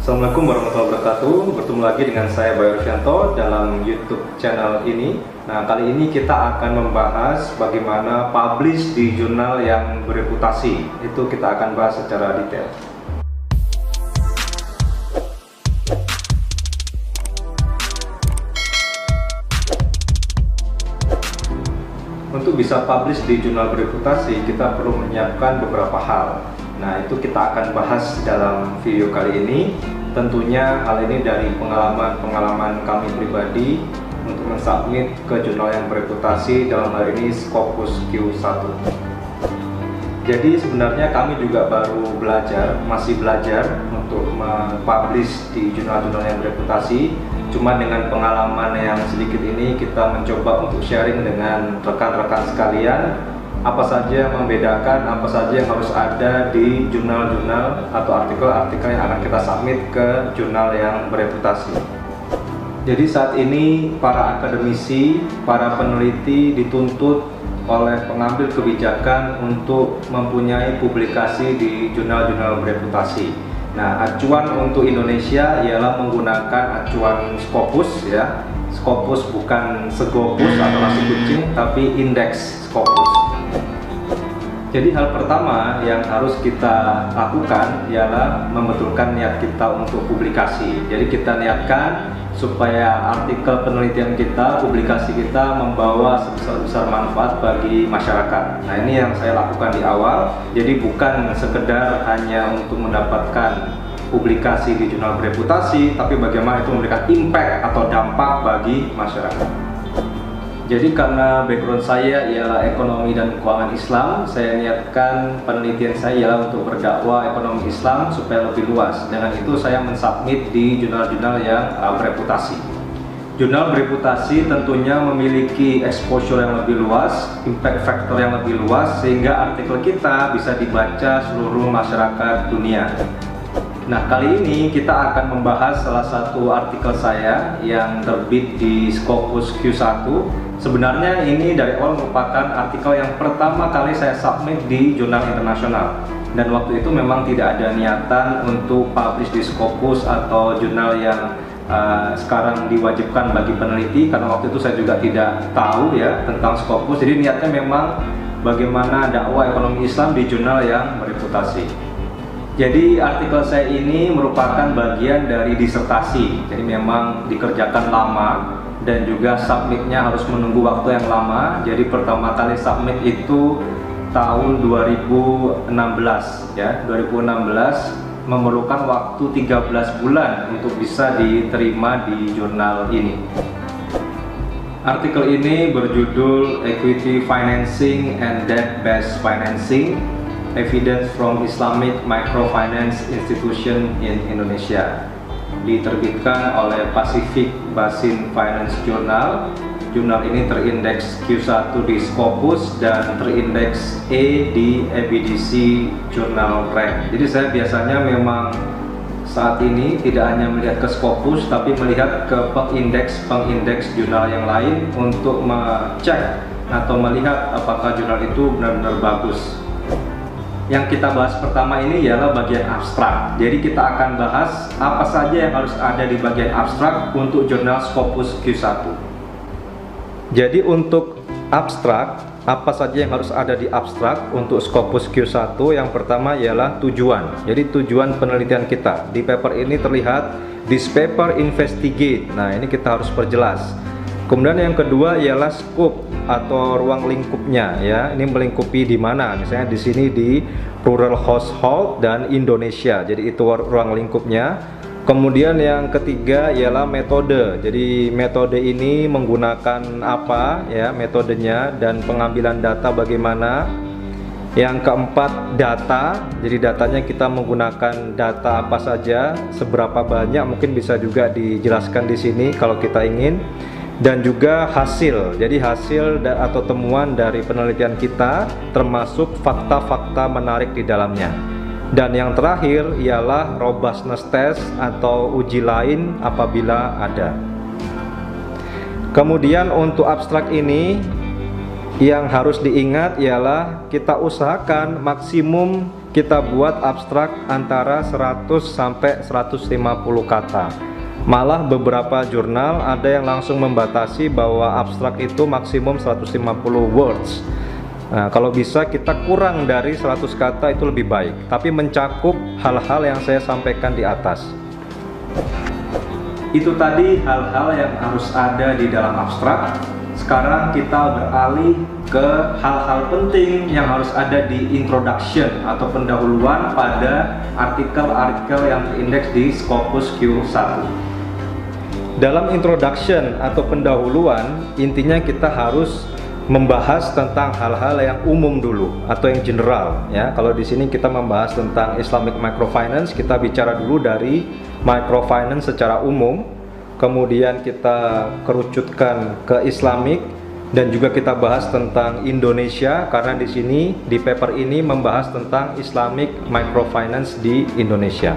Assalamualaikum warahmatullahi wabarakatuh. Bertemu lagi dengan saya Bayu Rosyanto dalam YouTube channel ini. Nah, kali ini kita akan membahas bagaimana publish di jurnal yang bereputasi. Itu kita akan bahas secara detail. Untuk bisa publish di jurnal bereputasi, kita perlu menyiapkan beberapa hal. Nah, itu kita akan bahas dalam video kali ini. Tentunya hal ini dari pengalaman kami pribadi untuk mensubmit ke jurnal yang bereputasi, dalam hal ini Scopus Q1. Jadi sebenarnya kami juga baru masih belajar untuk mempublish di jurnal-jurnal yang bereputasi. Cuma dengan pengalaman yang sedikit ini, kita mencoba untuk sharing dengan rekan-rekan sekalian apa saja yang membedakan, apa saja yang harus ada di jurnal-jurnal atau artikel-artikel yang akan kita submit ke jurnal yang bereputasi. Jadi saat ini para akademisi, para peneliti dituntut oleh pengambil kebijakan untuk mempunyai publikasi di jurnal-jurnal bereputasi. Nah, acuan untuk Indonesia ialah menggunakan acuan Scopus ya. Scopus bukan Segopus atau nasi kucing, tapi indeks Scopus. Jadi hal pertama yang harus kita lakukan ialah membetulkan niat kita untuk publikasi. Jadi kita niatkan supaya artikel penelitian kita, publikasi kita membawa sebesar-besar manfaat bagi masyarakat. Nah, ini yang saya lakukan di awal. Jadi bukan sekedar hanya untuk mendapatkan publikasi di jurnal bereputasi, tapi bagaimana itu memberikan impact atau dampak bagi masyarakat. Jadi karena background saya ialah ekonomi dan keuangan Islam, saya niatkan penelitian saya ialah untuk berdakwah ekonomi Islam supaya lebih luas. Dengan itu saya mensubmit di jurnal-jurnal yang bereputasi. Jurnal bereputasi tentunya memiliki exposure yang lebih luas, impact factor yang lebih luas, sehingga artikel kita bisa dibaca seluruh masyarakat dunia. Nah, kali ini kita akan membahas salah satu artikel saya yang terbit di Scopus Q1. Sebenarnya ini dari awal merupakan artikel yang pertama kali saya submit di jurnal internasional. Dan waktu itu memang tidak ada niatan untuk publish di Scopus atau jurnal yang sekarang diwajibkan bagi peneliti, karena waktu itu saya juga tidak tahu ya tentang Scopus. Jadi niatnya memang bagaimana dakwah ekonomi Islam di jurnal yang bereputasi. Jadi artikel saya ini merupakan bagian dari disertasi, jadi memang dikerjakan lama dan juga submitnya harus menunggu waktu yang lama. Jadi pertama kali submit itu tahun 2016 ya, 2016 memerlukan waktu 13 bulan untuk bisa diterima di jurnal ini. Artikel ini berjudul Equity Financing and Debt-Based Financing, Evidence from Islamic Microfinance Institution in Indonesia. Diterbitkan oleh Pacific Basin Finance Journal. Jurnal ini terindeks Q1 di Scopus dan terindeks E di EBDC Journal Rank. Jadi saya biasanya memang saat ini tidak hanya melihat ke Scopus, tapi melihat ke pengindeks jurnal yang lain untuk mengecek atau melihat apakah jurnal itu benar-benar bagus. Yang kita bahas pertama ini ialah bagian abstrak. Jadi kita akan bahas apa saja yang harus ada di bagian abstrak untuk jurnal Scopus Q1. Jadi untuk abstrak, apa saja yang harus ada di abstrak untuk Scopus Q1? Yang pertama ialah tujuan. Jadi tujuan penelitian kita. Di paper ini terlihat this paper investigate. Nah, ini kita harus perjelas. Kemudian yang kedua ialah scope atau ruang lingkupnya ya. Ini melingkupi di mana? Misalnya di sini di rural household dan Indonesia. Jadi itu ruang lingkupnya. Kemudian yang ketiga ialah metode. Jadi metode ini menggunakan apa ya metodenya dan pengambilan data bagaimana. Yang keempat data. Jadi datanya kita menggunakan data apa saja, seberapa banyak, mungkin bisa juga dijelaskan di sini kalau kita ingin. Dan juga hasil, jadi hasil atau temuan dari penelitian kita termasuk fakta-fakta menarik di dalamnya. Dan yang terakhir ialah robustness test atau uji lain apabila ada. Kemudian untuk abstrak ini yang harus diingat ialah kita usahakan maksimum kita buat abstrak antara 100 sampai 150 kata. Malah beberapa jurnal ada yang langsung membatasi bahwa abstrak itu maksimum 150 words. Nah, kalau bisa kita kurang dari 100 kata itu lebih baik, tapi mencakup hal-hal yang saya sampaikan di atas. Itu tadi hal-hal yang harus ada di dalam abstrak. Sekarang kita beralih ke hal-hal penting yang harus ada di introduction atau pendahuluan pada artikel-artikel yang terindeks di Scopus Q1. Dalam introduction atau pendahuluan, intinya kita harus membahas tentang hal-hal yang umum dulu atau yang general ya. Kalau di sini kita membahas tentang Islamic microfinance, kita bicara dulu dari microfinance secara umum, kemudian kita kerucutkan ke Islamic, dan juga kita bahas tentang Indonesia karena di sini di paper ini membahas tentang Islamic microfinance di Indonesia.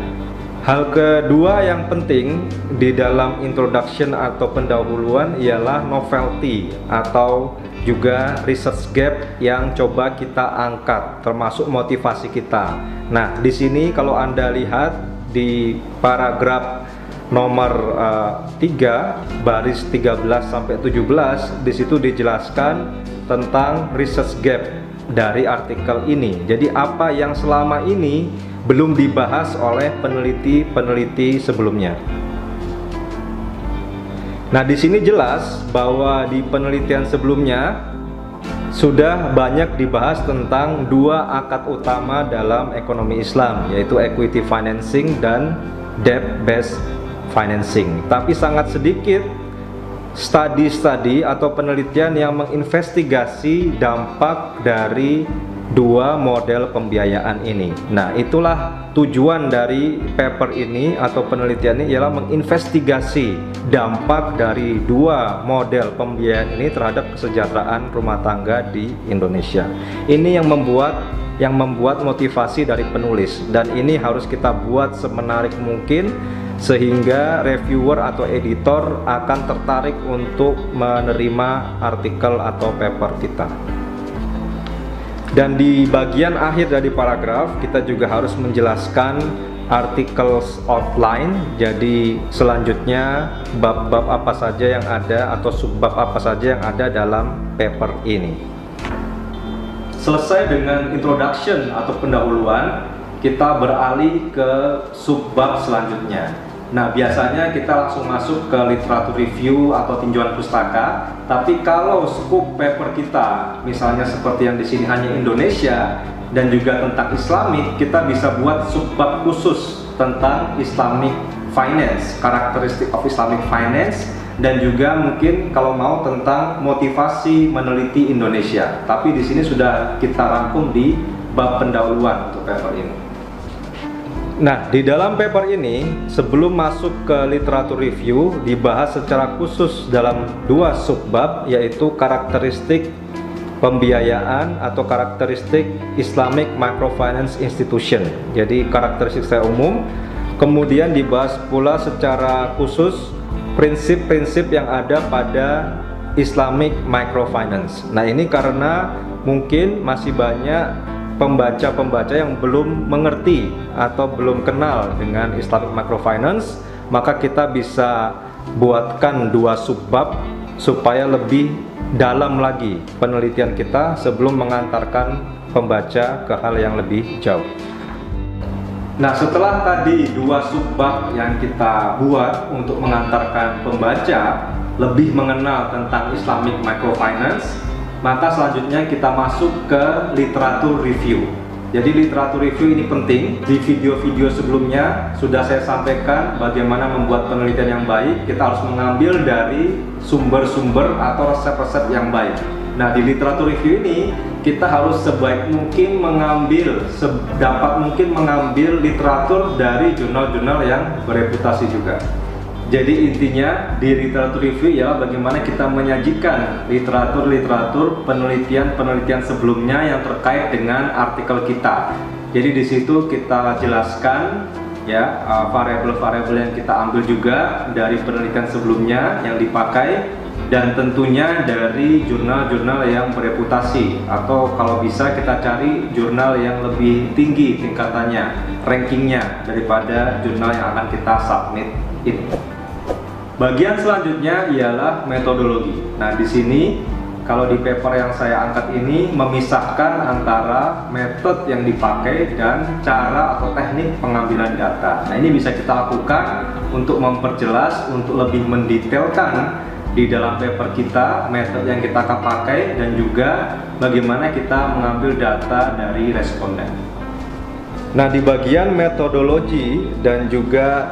Hal kedua yang penting di dalam introduction atau pendahuluan ialah novelty atau juga research gap yang coba kita angkat, termasuk motivasi kita. Nah, di sini kalau Anda lihat di paragraf nomor 3 baris 13 sampai 17, di situ dijelaskan tentang research gap dari artikel ini. Jadi apa yang selama ini belum dibahas oleh peneliti-peneliti sebelumnya. Nah, di sini jelas bahwa di penelitian sebelumnya sudah banyak dibahas tentang dua akad utama dalam ekonomi Islam, yaitu equity financing dan debt-based financing. Tapi sangat sedikit studi-studi atau penelitian yang menginvestigasi dampak dari dua model pembiayaan ini. Nah, itulah tujuan dari paper ini atau penelitian ini, ialah menginvestigasi dampak dari dua model pembiayaan ini terhadap kesejahteraan rumah tangga di Indonesia. Ini yang membuat motivasi dari penulis, dan ini harus kita buat semenarik mungkin sehingga reviewer atau editor akan tertarik untuk menerima artikel atau paper kita. Dan di bagian akhir dari paragraf kita juga harus menjelaskan articles outline. Jadi selanjutnya bab-bab apa saja yang ada atau subbab apa saja yang ada dalam paper ini. Selesai dengan introduction atau pendahuluan, kita beralih ke subbab selanjutnya. Nah, biasanya kita langsung masuk ke literatur review atau tinjauan pustaka. Tapi kalau scope paper kita, misalnya seperti yang di sini hanya Indonesia dan juga tentang Islamic, kita bisa buat subbab khusus tentang Islamic finance, karakteristik of Islamic finance, dan juga mungkin kalau mau tentang motivasi meneliti Indonesia. Tapi di sini sudah kita rangkum di bab pendahuluan untuk paper ini. Nah, di dalam paper ini, sebelum masuk ke literatur review, dibahas secara khusus dalam dua subbab, yaitu karakteristik pembiayaan atau karakteristik Islamic Microfinance Institution. Jadi karakteristik secara umum, kemudian dibahas pula secara khusus prinsip-prinsip yang ada pada Islamic Microfinance. Nah, ini karena mungkin masih banyak pembaca-pembaca yang belum mengerti atau belum kenal dengan Islamic Microfinance, maka kita bisa buatkan dua subbab supaya lebih dalam lagi penelitian kita sebelum mengantarkan pembaca ke hal yang lebih jauh. Nah, setelah tadi dua subbab yang kita buat untuk mengantarkan pembaca lebih mengenal tentang Islamic Microfinance, maka selanjutnya kita masuk ke literatur review. Jadi literatur review ini penting. Di video-video sebelumnya sudah saya sampaikan bagaimana membuat penelitian yang baik. Kita harus mengambil dari sumber-sumber atau resep-resep yang baik. Nah, di literatur review ini kita harus sebaik mungkin sedapat mungkin mengambil literatur dari jurnal-jurnal yang bereputasi juga. Jadi intinya di literatur review ya bagaimana kita menyajikan literatur-literatur penelitian-penelitian sebelumnya yang terkait dengan artikel kita. Jadi di situ kita jelaskan ya, variabel-variabel yang kita ambil juga dari penelitian sebelumnya yang dipakai, dan tentunya dari jurnal-jurnal yang bereputasi, atau kalau bisa kita cari jurnal yang lebih tinggi tingkatannya, rankingnya daripada jurnal yang akan kita submit ini. Bagian selanjutnya ialah metodologi. Nah, di sini kalau di paper yang saya angkat ini memisahkan antara metode yang dipakai dan cara atau teknik pengambilan data. Nah, ini bisa kita lakukan untuk memperjelas, untuk lebih mendetailkan di dalam paper kita metode yang kita pakai dan juga bagaimana kita mengambil data dari responden. Nah, di bagian metodologi dan juga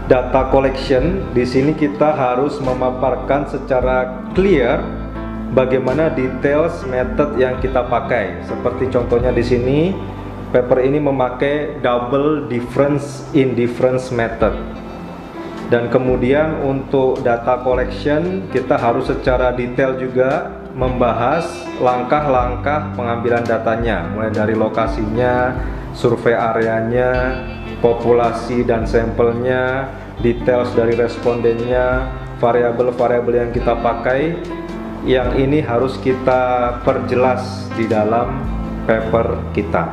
data collection, di sini kita harus memaparkan secara clear bagaimana details metode yang kita pakai. Seperti contohnya di sini, paper ini memakai double difference indifference method. Dan kemudian untuk data collection, kita harus secara detail juga membahas langkah-langkah pengambilan datanya, mulai dari lokasinya, survei areanya, populasi dan sampelnya, details dari respondennya, variabel-variabel yang kita pakai, yang ini harus kita perjelas di dalam paper kita.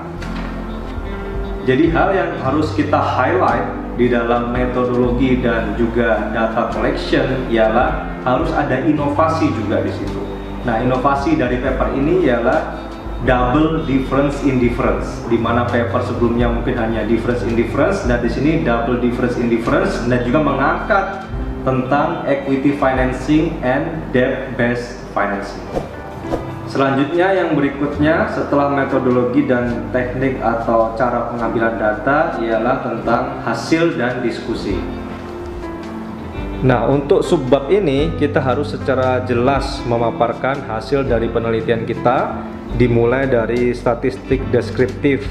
Jadi hal yang harus kita highlight di dalam metodologi dan juga data collection ialah harus ada inovasi juga di situ. Nah, inovasi dari paper ini ialah double difference indifference, di mana paper sebelumnya mungkin hanya difference indifference, dan di sini double difference indifference, dan juga mengangkat tentang equity financing and debt based financing. Selanjutnya yang berikutnya setelah metodologi dan teknik atau cara pengambilan data ialah tentang hasil dan diskusi. Nah, untuk subbab ini kita harus secara jelas memaparkan hasil dari penelitian kita, dimulai dari statistik deskriptif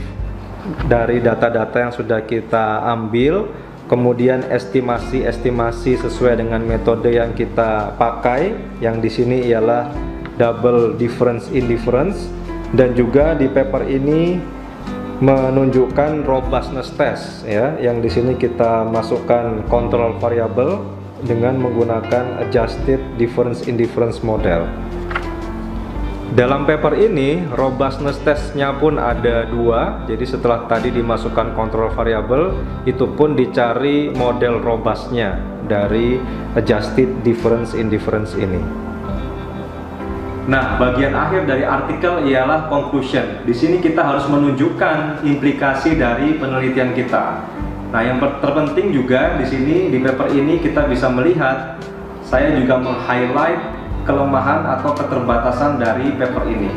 dari data-data yang sudah kita ambil, kemudian estimasi sesuai dengan metode yang kita pakai, yang di sini ialah double difference indifference, dan juga di paper ini menunjukkan robustness test, ya, yang di sini kita masukkan control variable dengan menggunakan adjusted difference indifference model. Dalam paper ini robustness testnya pun ada dua, jadi setelah tadi dimasukkan control variable, itu pun dicari model robustnya dari adjusted difference indifference ini. Nah, bagian akhir dari artikel ialah conclusion. Di sini kita harus menunjukkan implikasi dari penelitian kita. Nah, yang terpenting juga di sini di paper ini kita bisa melihat, saya juga meng-highlight kelemahan atau keterbatasan dari paper ini.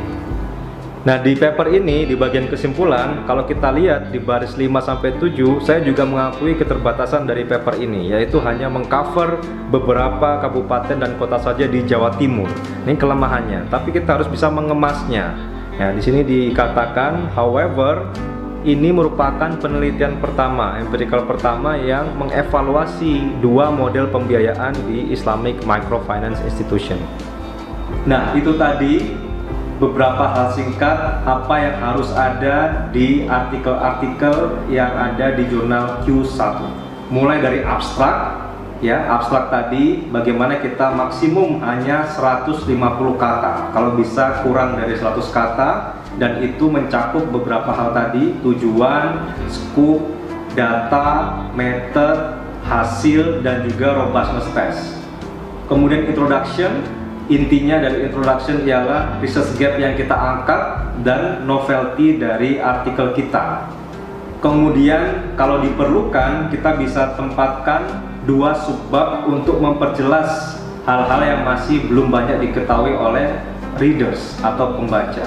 Nah, di paper ini di bagian kesimpulan, kalau kita lihat di baris 5-7, saya juga mengakui keterbatasan dari paper ini, yaitu hanya mengcover beberapa kabupaten dan kota saja di Jawa Timur. Ini kelemahannya, tapi kita harus bisa mengemasnya. Nah, di sini dikatakan, however, ini merupakan penelitian pertama, empirical pertama yang mengevaluasi dua model pembiayaan di Islamic Microfinance Institution. Nah, itu tadi beberapa hal singkat apa yang harus ada di artikel-artikel yang ada di jurnal Q1. Mulai dari abstrak, ya, abstrak tadi bagaimana kita maksimum hanya 150 kata, kalau bisa kurang dari 100 kata, dan itu mencakup beberapa hal tadi: tujuan, scope, data, method, hasil, dan juga robustness test. Kemudian introduction, intinya dari introduction ialah research gap yang kita angkat dan novelty dari artikel kita. Kemudian kalau diperlukan kita bisa tempatkan dua subbab untuk memperjelas hal-hal yang masih belum banyak diketahui oleh readers atau pembaca.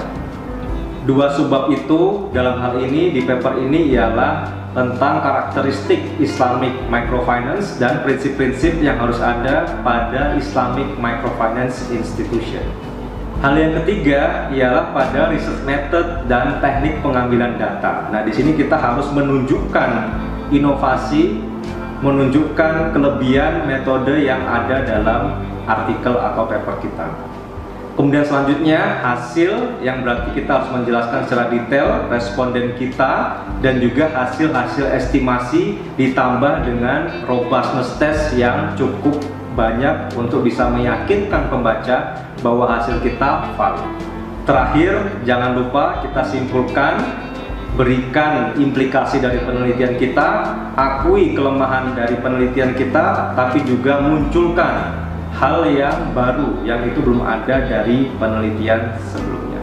Dua subbab itu dalam hal ini di paper ini ialah tentang karakteristik Islamic Microfinance dan prinsip-prinsip yang harus ada pada Islamic Microfinance Institution. Hal yang ketiga ialah pada research method dan teknik pengambilan data. Nah, di sini kita harus menunjukkan inovasi, menunjukkan kelebihan metode yang ada dalam artikel atau paper kita. Kemudian selanjutnya hasil, yang berarti kita harus menjelaskan secara detail responden kita dan juga hasil-hasil estimasi ditambah dengan robustness test yang cukup banyak untuk bisa meyakinkan pembaca bahwa hasil kita valid. Terakhir, jangan lupa kita simpulkan, berikan implikasi dari penelitian kita, akui kelemahan dari penelitian kita, tapi juga munculkan hal yang baru yang itu belum ada dari penelitian sebelumnya.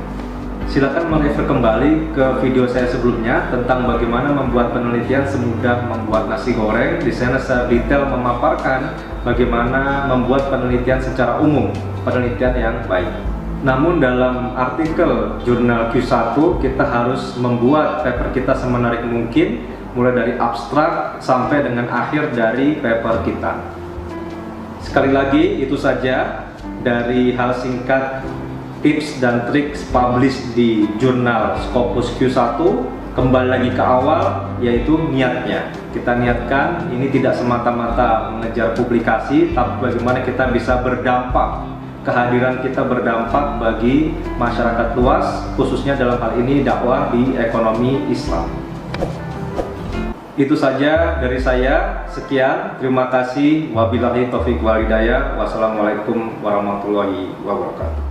Silakan merefer kembali ke video saya sebelumnya tentang bagaimana membuat penelitian semudah membuat nasi goreng. Di sana secara detail memaparkan bagaimana membuat penelitian secara umum, penelitian yang baik. Namun dalam artikel jurnal Q1 kita harus membuat paper kita semenarik mungkin, mulai dari abstrak sampai dengan akhir dari paper kita. Sekali lagi, itu saja dari hal singkat tips dan trik publish di jurnal Scopus Q1. Kembali lagi ke awal, yaitu niatnya. Kita niatkan ini tidak semata-mata mengejar publikasi, tapi bagaimana kita bisa berdampak, kehadiran kita berdampak bagi masyarakat luas, khususnya dalam hal ini dakwah di ekonomi Islam. Itu saja dari saya. Sekian, terima kasih. Wabillahi taufiq wal hidayah. Wassalamualaikum warahmatullahi wabarakatuh.